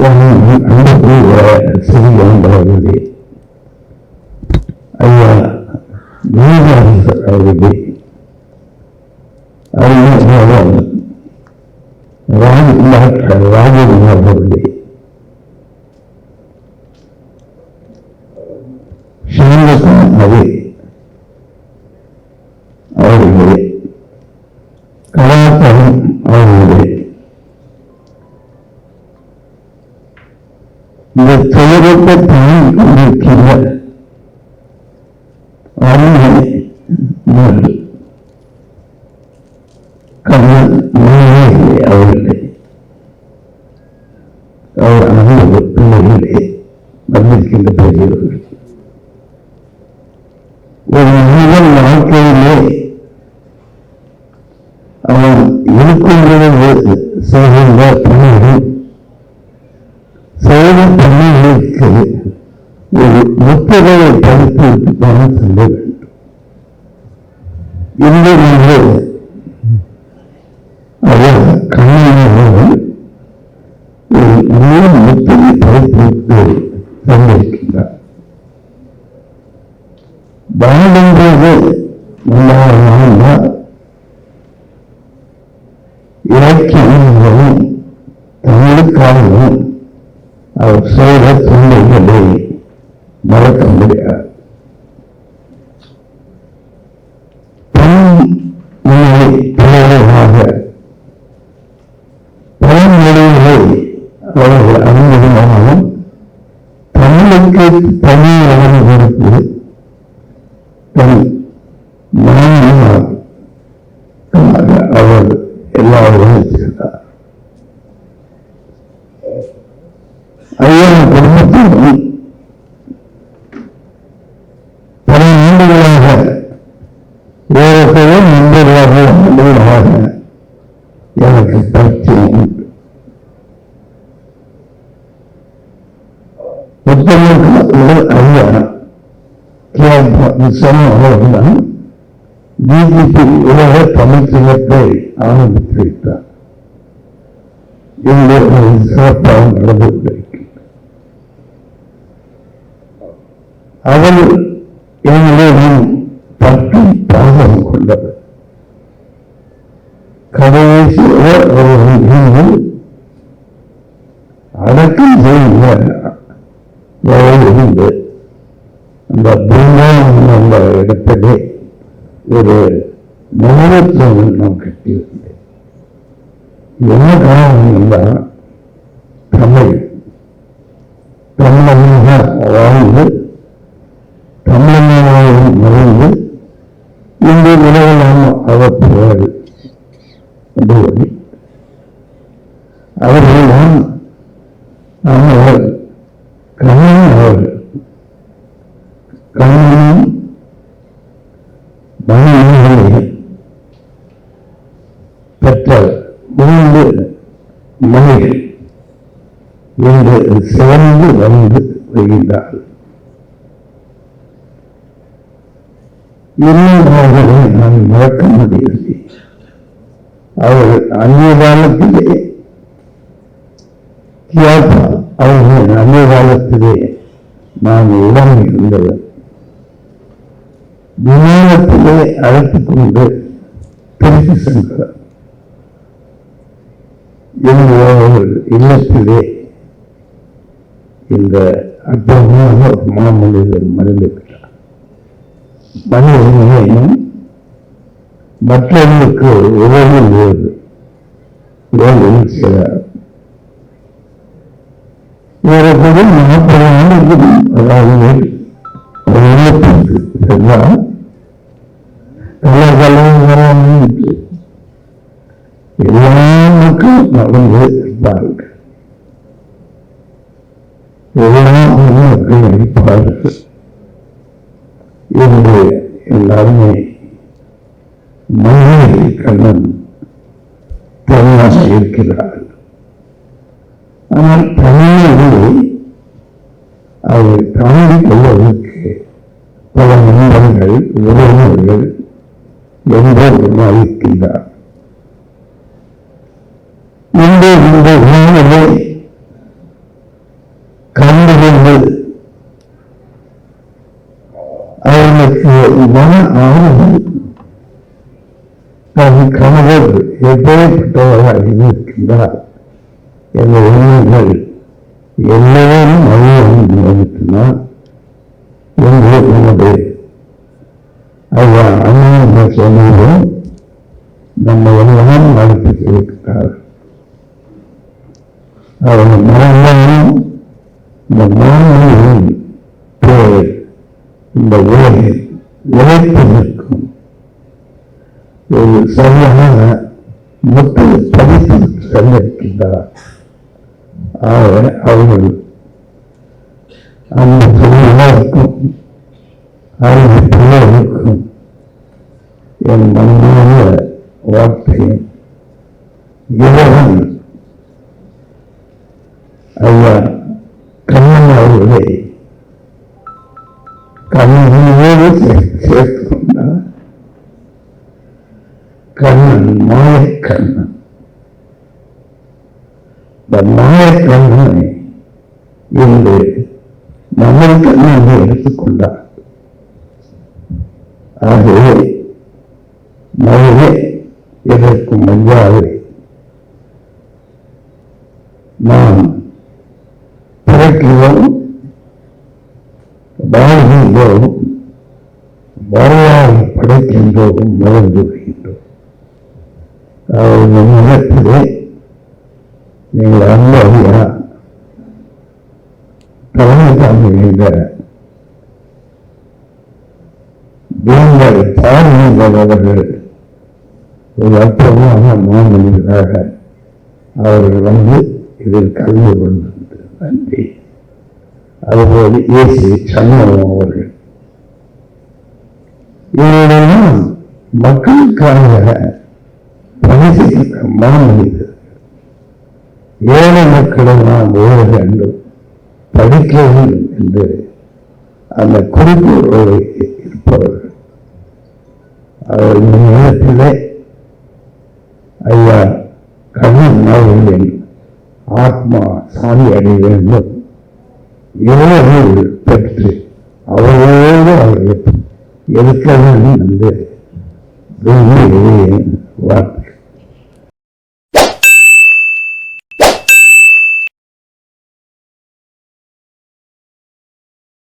அன்புக்குரிய சிறியவர்களே, ஐயா நீதியரசர் அவர்களே, அறிஞர் ராஜகுமார் அவர்களே, சிவகங்கை அவர்களே, கலாச்சாரம் அவர்களே, இந்த துயரத்தை தாங்கிக் கொண்டிருக்கின்ற அவர்களே, அவர் அனைவரு பிள்ளைகளே, வந்திருக்கின்ற பெரியவர்கள், ஒரு மனிதன் வாழ்க்கையிலே அவன் இருக்கும் பொழுது செய்கின்ற பணிகள் செய்த பணிகளுக்கு ஒரு முத்திரையை படித்துவிட்டு தான் செல்ல வேண்டும். இந்த நிலை அவர் கண்ணன் ஒரு நல்ல முத்திரை படித்துவிட்டு சென்றிருக்கின்றார். வாழும்போது நல்ல இலக்கியங்களும் தமிழுக்காகவும் அவர் செய்த தொண்டைகளை மறக்க முடியாது. பிள்ளைகளாக பழமொழிகளை அவர்கள் அறிந்ததாலும் தமிழுக்கு தனி இடம் கொடுத்து தன் மாநிலமாக அவர் எல்லாரும் செய்தார். ஐயா குடும்பத்திலும் பல ஆண்டுகளாக ஏறக்குறைய நண்பர்களாக எனக்கு பரிச்சயம் உண்டு. புத்தகங்கள் ஐயா அவர்தான் பிஜேபி உலக தமிழ்ச்சங்கத்தை ஆரம்பித்து வைத்தார். இங்கே சிறப்பாக நடந்து கொண்டிருக்கிறார். அவர் எங்களிடம் பற்றி பாகம் கொண்டவர். கடைசியில் அவர்கள் அடக்கம் செய்ய இருந்து அந்த பிருந்தாவனம் அந்த இடத்திலே ஒரு மௌனத்துவம் நாம் கட்டியிருந்தேன். என்ன காரணம் என்றால் தமிழக வாழ்ந்து தமிழக மறைந்து இந்த நிலையிலான அவர்கள் அவர்கள்தான் அவர்கள் கண்ணன் அவர்கள் கண்ணனும் மனைவிகளை பெற்ற 3 மனைகள் என்று சிறந்து வந்து வருகின்றார்கள். இன்னொரு நான் மறக்க முடியவில்லை. அவர்கள் அந்நிய காலத்திலே அவர்கள் அந்நிய காலத்திலே நான் இடம் இருந்தவர். விமானத்திலே அழைத்துக் கொண்டு திருச்சி சென்றார். எங்கள் இல்லத்திலே இந்த அற்புதமான ஒரு மாமனிதர் மறைந்து விட்டார். மனிதனையும் மற்றவர்களுக்கு உதவி செய்தார். ஏறக்குறைய 40 ஆண்டுகள் அதாவது சென்றால் எல்லா மக்களும் நடந்து இருப்பார்கள். எல்லாம் மக்கள் நடிப்பார்கள் என்று எல்லாருமே மனித கண்ணன் தெளிவாக இருக்கிறார்கள். ஆனால் தமிழை அவர் தாண்டிக் கொள்வதற்கு பல நண்பர்கள் உறவினர்கள் என்பவர்கள் இருக்கின்றார். இந்த உணர்வை மன ஆறுதல் தன் கணவர் எப்பேற்பட்டவராக இருக்கின்றார் என்ற எண்ணங்கள் எல்லோரும் அறிவித்தினார் என்று நமது ஐயா அண்ணா சொன்னதும் நம்ம எல்லாம் நடத்தி இருக்கிறார். அவர் மரணமும் இந்த மாணவர்களின் பேர் இந்த உலகில் உழைப்பதற்கும் ஒரு சரியான முற்று பதித்து சென்றிருக்கின்றார். அவர்கள் அந்த தொழிலாளருக்கும் அந்த பிள்ளைகளுக்கும் என் மனமான வார்த்தையும் இறைவன் ஐயா கண்ணன் அவர்களை கண்ணனோடு சேர்த்து கொண்டார். கண்ணன் மாயக்கண்ணன். இந்த மாயக்கண்ணனை இன்று மன்னர்கண்ணனை எடுத்துக்கொண்டார். ஆகவே மழையே இதற்கு முன்பாக நாம் பிறக்கிறோம், வாழ்கின்றோம், வரலாறு படைக்கின்றோம், மறந்து வருகின்றோம். அவர்கள் நிலத்திலே நீங்கள் அன்பறியா தலைமை தாங்குகின்ற நீங்கள் பாருங்கள் அவர்கள் ஒரு அற்புதமான மாமனிதராக அவர்கள் வந்து இதில் கலந்து கொண்டிருந்த நன்றி. அதுபோல் இயேசு சண்முகம் அவர்கள் இவரெல்லாம் மக்களுக்காக பணி செய்கின்ற மாமனிதர். ஏழை மக்களை நாம் ஓட வேண்டும், படிக்க வேண்டும் என்று அந்த குறிப்போடு இருப்பவர்கள். அவர் இந்த நேரத்திலே ஐயா கண்ணன் அவர்களின் ஆத்மா சாமி அடைய வேண்டும், இறைவர்கள் பெற்று அவர்களோடு அவர்கள் இருக்க வேண்டும் என்று வார்த்தை